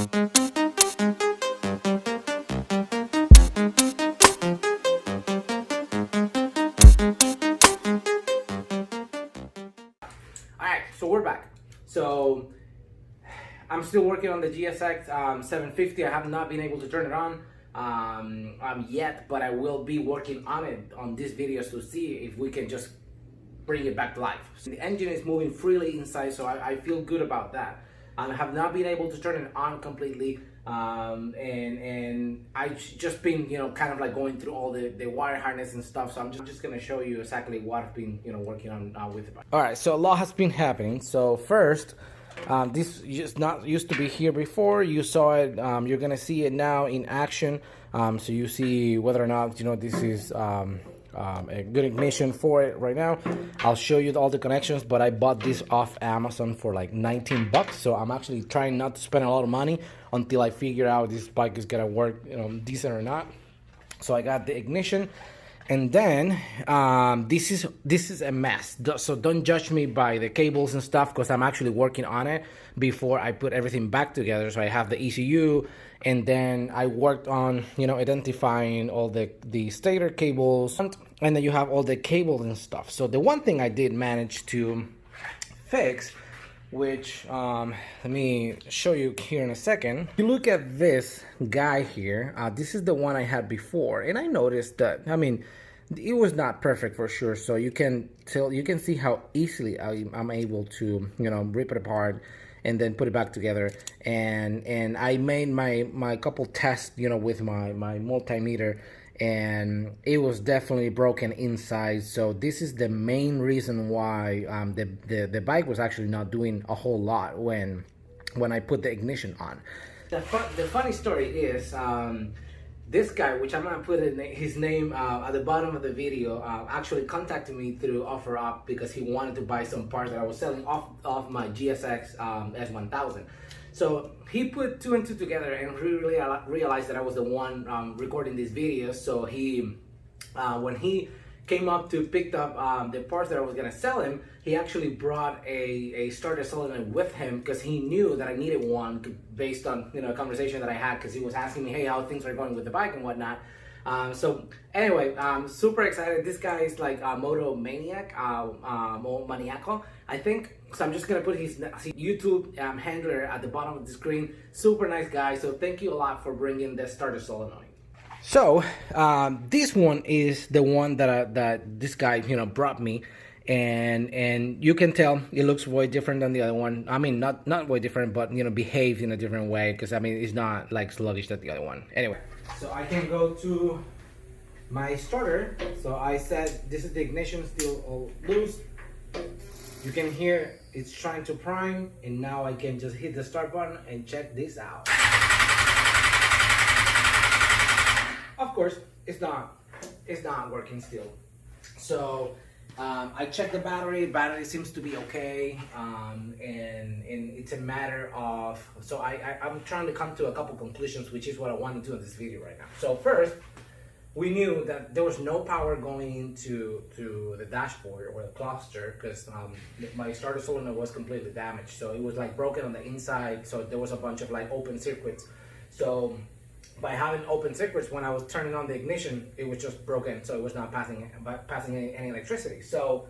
Alright, so we're back. So I'm still working on the GSX-750. I have not been able to turn it on yet, but I will be working on it on this video to see if we can just bring it back to life. The engine is moving freely inside, so I feel good about that. I have not been able to turn it on completely, and I've just been, kind of like going through all the wire harness and stuff. So I'm just gonna show you exactly what I've been, working on with it. All right, so a lot has been happening. So first, this just not used to be here before. You saw it. You're gonna see it now in action. So you see whether or not this is a good ignition for it right now. I'll show you all the connections, but I bought this off Amazon for like 19 bucks. So I'm actually trying not to spend a lot of money until I figure out this bike is gonna work, decent or not. So I got the ignition, and then this is a mess. So don't judge me by the cables and stuff, because I'm actually working on it before I put everything back together. So I have the ECU, and then I worked on identifying all the stator cables, and then you have all the cables and stuff. So the one thing I did manage to fix, which let me show you here in a second. If you look at this guy here, this is the one I had before, and I noticed that, it was not perfect for sure. So you can see how easily I'm able to rip it apart and then put it back together. And I made my couple tests with my multimeter, and it was definitely broken inside. So this is the main reason why the bike was actually not doing a whole lot when I put the ignition on. The funny story is, this guy, which I'm gonna put his name at the bottom of the video, actually contacted me through OfferUp because he wanted to buy some parts that I was selling off my GSX S1000. So he put two and two together and really realized that I was the one recording this video. So he, when he came up to pick up the parts that I was gonna sell him, he actually brought a starter solenoid with him, because he knew that I needed one based on a conversation that I had, because he was asking me, hey, how things are going with the bike and whatnot. So anyway, I'm super excited. This guy is like a moto maniac, maniacal, I think. So I'm just gonna put his YouTube handler at the bottom of the screen. Super nice guy. So thank you a lot for bringing the starter solenoid. So this one is the one that this guy brought me, and you can tell it looks way different than the other one. Not way different, but behaves in a different way, because it's not like sluggish than the other one. Anyway, so I can go to my starter. So I said this is the ignition, still all loose. You can hear it's trying to prime, and now I can just hit the start button and check this out. Of course, it's not working still. So I checked the battery. Battery seems to be okay, and it's a matter of. So I'm trying to come to a couple conclusions, which is what I want to do in this video right now. So first, we knew that there was no power going into the dashboard or the cluster, because my starter solenoid was completely damaged. So it was like broken on the inside. So there was a bunch of like open circuits. So by having open circuits, when I was turning on the ignition, it was just broken, so it was not passing any electricity. So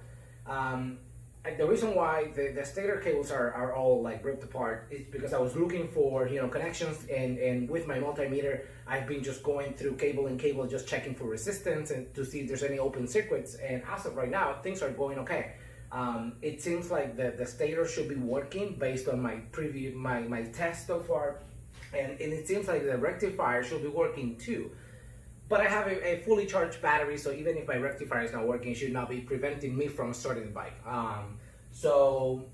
the reason why the stator cables are all like ripped apart is because I was looking for connections, and with my multimeter I've been just going through cable and cable, just checking for resistance and to see if there's any open circuits. And as of right now, things are going okay. It seems like the stator should be working based on my my test so far. And it seems like the rectifier should be working too. But I have a fully charged battery, so even if my rectifier is not working, it should not be preventing me from starting the bike. So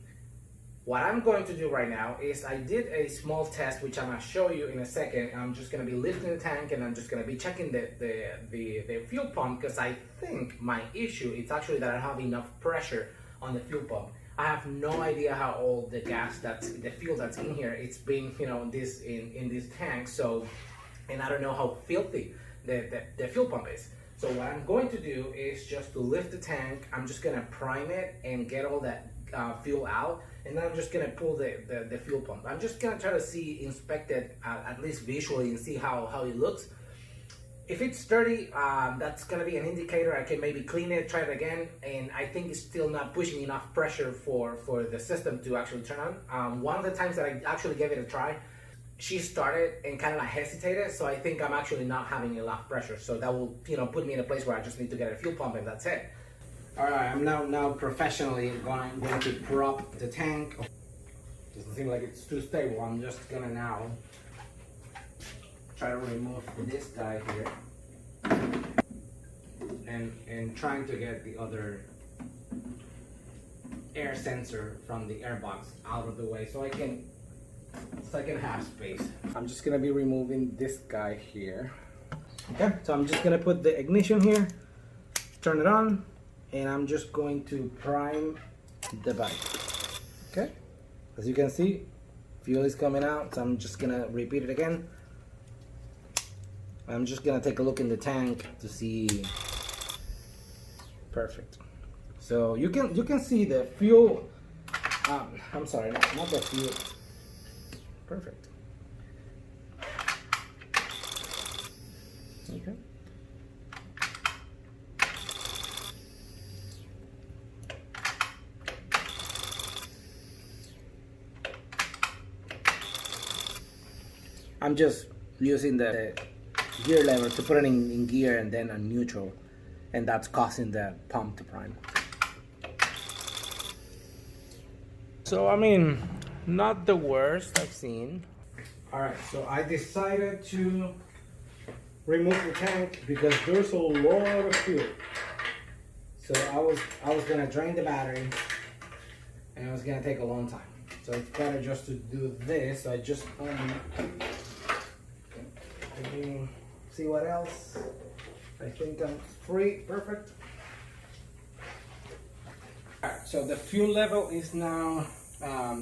what I'm going to do right now is I did a small test, which I'm going to show you in a second. I'm just going to be lifting the tank, and I'm just going to be checking the fuel pump, because I think my issue is actually that I have enough pressure on the fuel pump. I have no idea how old the fuel that's in here, it's been in this tank. So, and I don't know how filthy the fuel pump is. So what I'm going to do is just to lift the tank. I'm just gonna prime it and get all that fuel out, and then I'm just gonna pull the fuel pump. I'm just gonna try to inspect it at least visually and see how it looks. If it's dirty, that's gonna be an indicator. I can maybe clean it, try it again, and I think it's still not pushing enough pressure for the system to actually turn on. One of the times that I actually gave it a try, she started and kind of like hesitated, so I think I'm actually not having enough pressure. So that will, put me in a place where I just need to get a fuel pump and that's it. All right, I'm now professionally going to prop the tank. Doesn't seem like it's too stable. I'm just gonna now try to remove this guy here and trying to get the other air sensor from the air box out of the way so I can have space. I'm just gonna be removing this guy here. Okay, so I'm just gonna put the ignition here, turn it on, and I'm just going to prime the bike. Okay, as you can see, fuel is coming out, so I'm just gonna repeat it again. I'm just gonna take a look in the tank to see. Perfect. So you can see the fuel. I'm sorry, not the fuel. Perfect. Okay. I'm just using the gear lever to put it in gear and then on neutral, and that's causing the pump to prime. So I mean, not the worst I've seen. Alright, so I decided to remove the tank because there's a lot of fuel. So I was gonna drain the battery and it was gonna take a long time. So it's better just to do this. So I just see what else. I think I'm free. Perfect. Alright, so the fuel level is now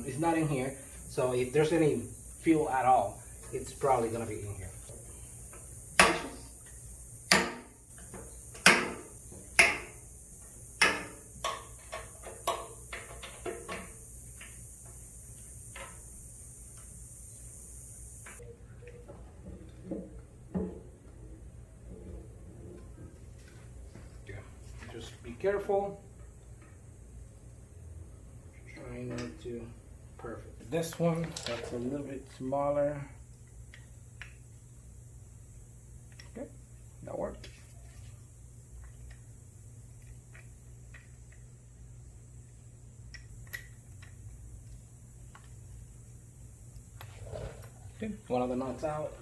is not in here. So if there's any fuel at all, it's probably gonna be in here. Just be careful. Try not to. Perfect. This one, that's a little bit smaller. Okay, that worked. Okay, one of the nuts out.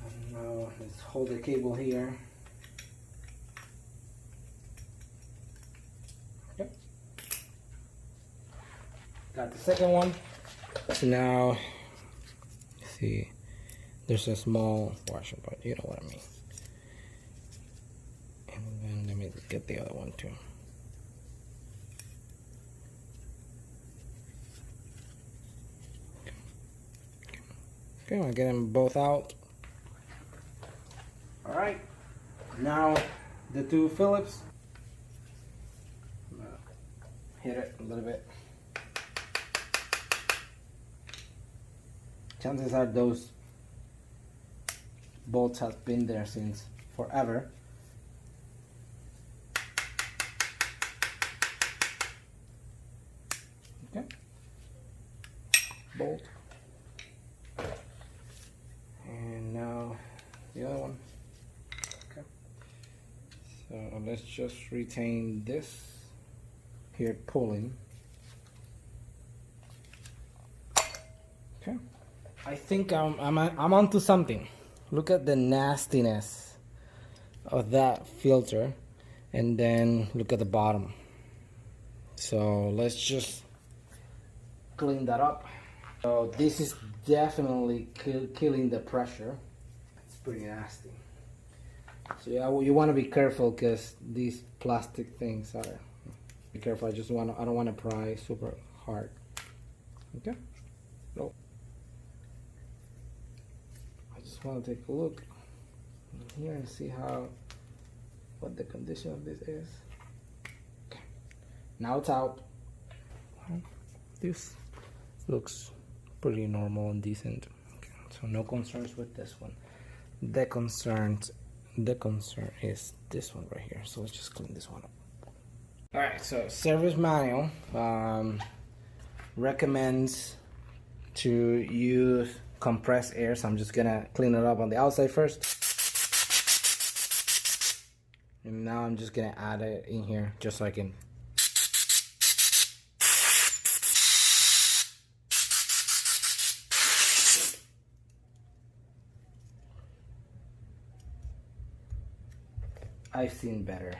And now let's hold the cable here. Got the second one. So now, see, there's a small washer, but you know what I mean. And then let me get the other one too. Okay, I'll get them both out. All right, now the two Phillips. Hit it a little bit. Chances are those bolts have been there since forever. Okay. Bolt. And now the other one. Okay. So let's just retain this here pulling. Okay. I think I'm onto something. Look at the nastiness of that filter, and then look at the bottom. So let's just clean that up. So this is definitely killing the pressure. It's pretty nasty. So yeah, you want to be careful because these plastic things are. Be careful. I don't want to pry super hard. Okay. No. I want to take a look here and see what the condition of this is. Okay. Now it's out. This looks pretty normal and decent. Okay, so no concerns with this one. The concern is this one right here. So let's just clean this one up. All right, so service manual recommends to use compressed air. So I'm just gonna clean it up on the outside first. And now I'm just gonna add it in here just so I can. I've seen better.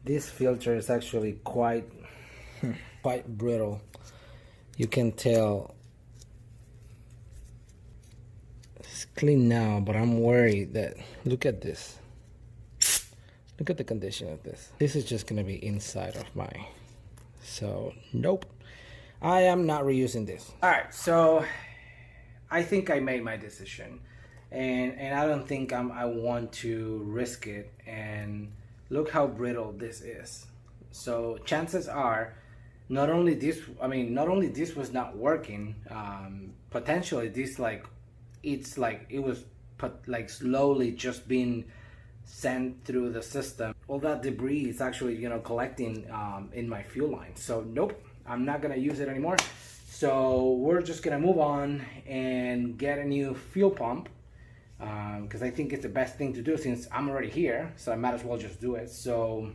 This filter is actually quite brittle. You can tell. It's clean now, but I'm worried that, look at this. Look at the condition of this. This is just gonna be inside of my, so nope. I am not reusing this. All right, so I think I made my decision, and I don't think I want to risk it. And look how brittle this is. So chances are, not only this was not working, potentially this it was slowly just being sent through the system. All that debris is actually collecting in my fuel line. So nope, I'm not gonna use it anymore. So we're just gonna move on and get a new fuel pump, because I think it's the best thing to do since I'm already here, so I might as well just do it. So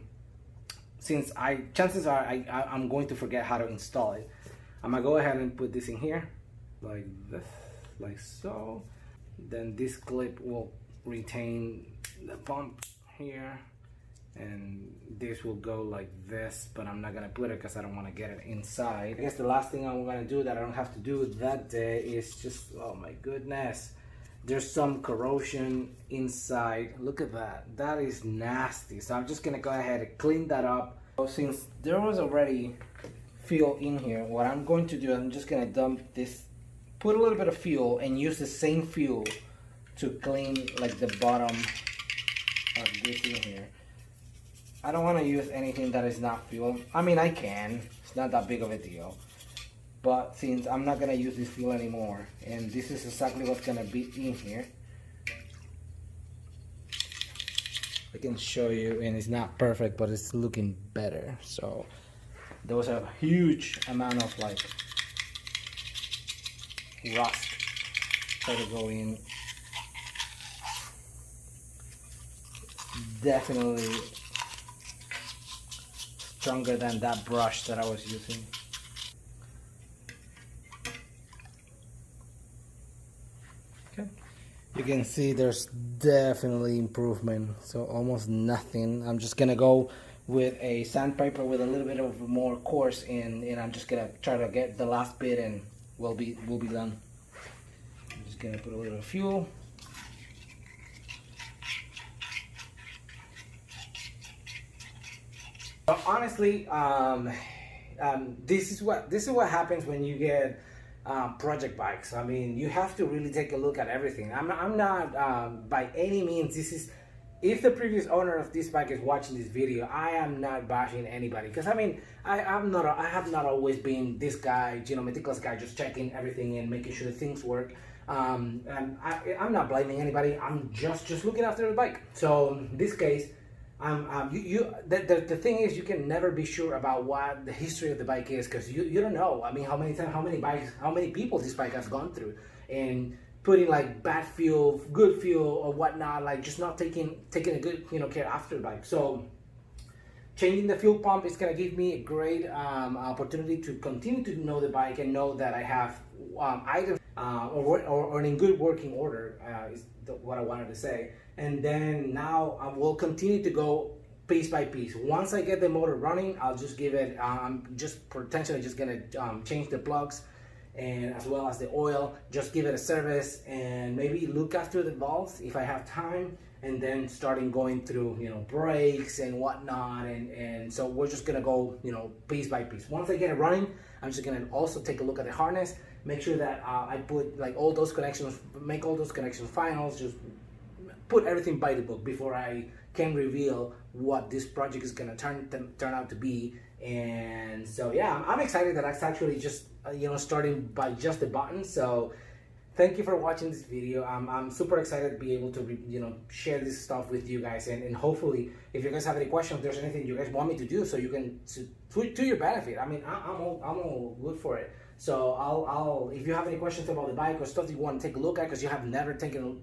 since chances are I'm going to forget how to install it, I'm gonna go ahead and put this in here like this, like so. Then this clip will retain the pump here, and this will go like this, but I'm not gonna put it because I don't want to get it inside. I guess the last thing I'm gonna do that I don't have to do that day is just, oh my goodness, there's some corrosion inside. Look at that, that is nasty. So I'm just gonna go ahead and clean that up. So since there was already fuel in here, what I'm going to do, I'm just gonna dump this, put a little bit of fuel and use the same fuel to clean like the bottom of this in here. I don't want to use anything that is not fuel. I mean, I can, it's not that big of a deal, but since I'm not gonna use this fuel anymore, and this is exactly what's gonna be in here, I can show you, and it's not perfect, but it's looking better. So there was a huge amount of like rust that will go in. Definitely stronger than that brush that I was using. Okay, you can see there's definitely improvement, so almost nothing. I'm just gonna go with a sandpaper with a little bit of more coarse, and I'm just gonna try to get the last bit, and we'll be done. I'm just gonna put a little fuel. But honestly, this is what happens when you get project bikes. I mean, you have to really take a look at everything. I'm not by any means. This is, if the previous owner of this bike is watching this video, I am not bashing anybody, because I mean, I have not always been this guy, meticulous guy, just checking everything and making sure things work. And I'm not blaming anybody. I'm just looking after the bike. So in this case, the thing is, you can never be sure about what the history of the bike is, because you don't know. I mean, how many people this bike has gone through, and putting like bad fuel, good fuel, or whatnot, like just not taking a good care after the bike. So changing the fuel pump is gonna give me a great opportunity to continue to know the bike and know that I have items or in good working order, is what I wanted to say. And then now I will continue to go piece by piece. Once I get the motor running, I'll just give it, I'm just potentially just gonna change the plugs and as well as the oil. Just give it a service and maybe look after the valves if I have time, and then starting going through, you know, brakes and whatnot. And so we're just gonna go, you know, piece by piece. Once I get it running, I'm just gonna also take a look at the harness, make sure that I put like all those connections, make all those connections finals, just put everything by the book before I can reveal what this project is gonna turn out to be. And so yeah, I'm excited that that's actually just you know, starting by just the button. So thank you for watching this video. I'm super excited to be able to you know, share this stuff with you guys, and hopefully if you guys have any questions, if there's anything you guys want me to do, so you can to your benefit. I mean, I'm all good for it. So I'll if you have any questions about the bike or stuff you want to take a look at because you have never taken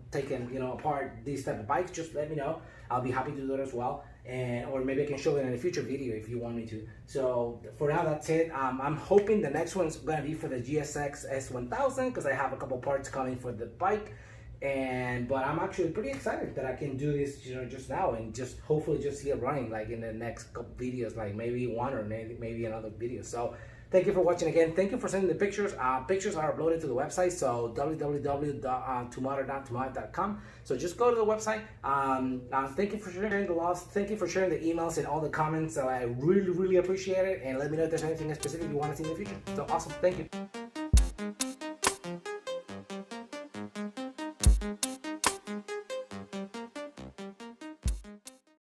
you know, apart these type of bikes, just let me know. I'll be happy to do it as well, and or maybe I can show it in a future video if you want me to. So for now, that's it. I'm hoping the next one's gonna be for the GSX-R750 because I have a couple parts coming for the bike. But I'm actually pretty excited that I can do this, you know, just now, and just hopefully just see it running like in the next couple videos, like maybe one or maybe another video. So thank you for watching again. Thank you for sending the pictures. Pictures are uploaded to the website, so www.tomorrow.tomorrow.com. So just go to the website. Thank you for sharing the loves. Thank you for sharing the emails and all the comments. So I really appreciate it. And let me know if there's anything specific you want to see in the future. So awesome. Thank you.